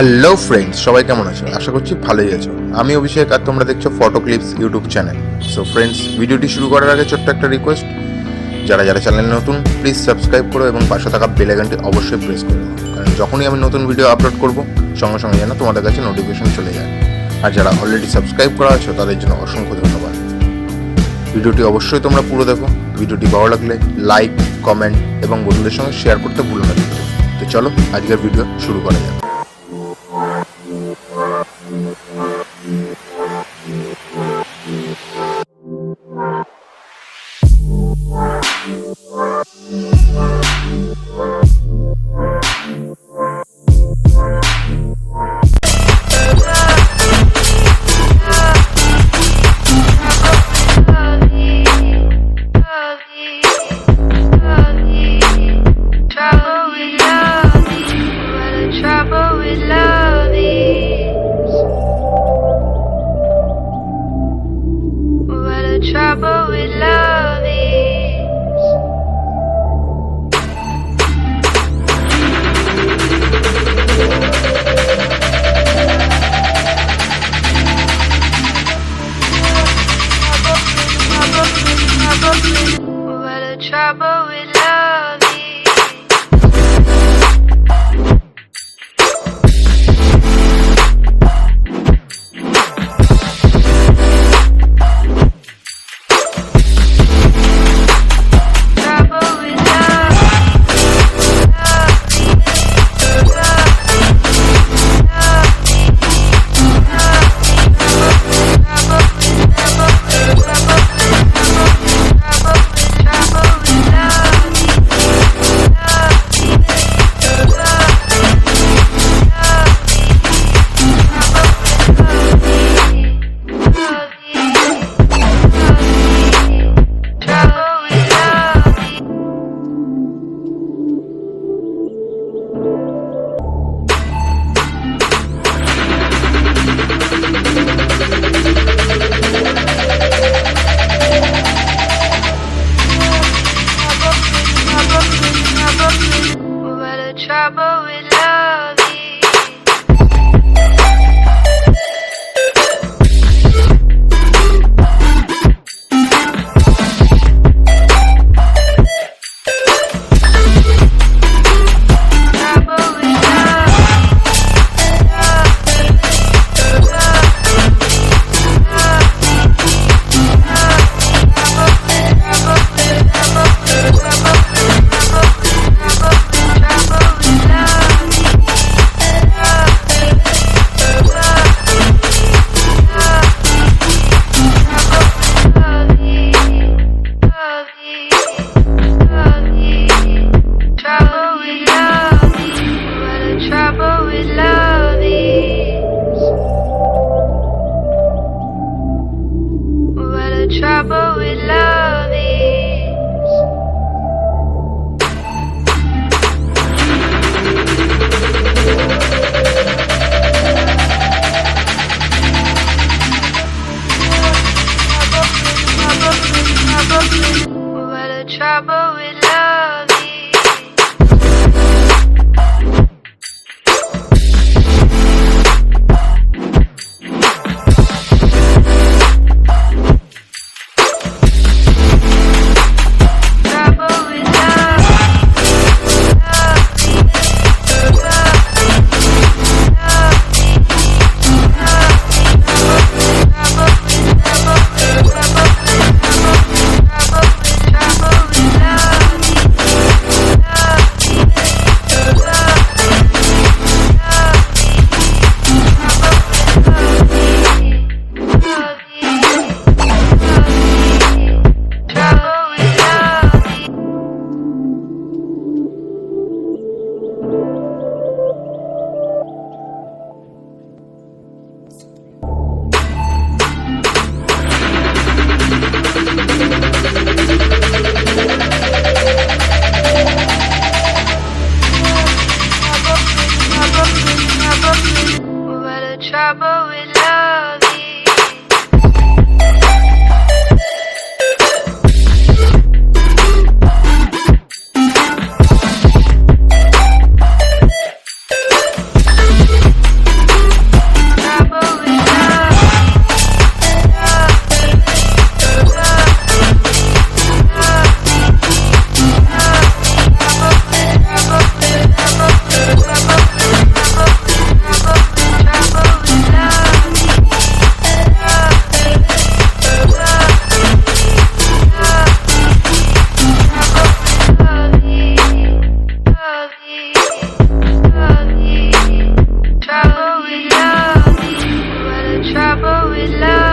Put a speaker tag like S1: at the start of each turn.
S1: Hello friends, সবাই কেমন আছো? আশা করছি ভালোই আছো। আমি অভিষেক আর তোমরা দেখছো photo clips YouTube channel. So friends, ভিডিওটি শুরু করার আগে ছোট্ট একটা রিকোয়েস্ট, যারা যারা চ্যানেলে নতুন প্লিজ সাবস্ক্রাইব করো এবং পাশে থাকা বেল আইকনটি অবশ্যই প্রেস করো, কারণ যখনই আমি নতুন ভিডিও আপলোড করব সঙ্গে সঙ্গে যেন তোমাদের কাছে নোটিফিকেশন চলে যায়। আর যারা অলরেডি সাবস্ক্রাইব করা আছো তাদের জন্য অসংখ্য ধন্যবাদ। ভিডিওটি অবশ্যই তোমরা পুরো দেখো। ভিডিওটি ভালো লাগলে লাইক, কমেন্ট এবং বন্ধুদের সঙ্গে শেয়ার করতে ভুলো না। তো চলো আজকের ভিডিও শুরু করা যাক।
S2: Trouble with love is what a trouble with love is. What a trouble with love is. with love.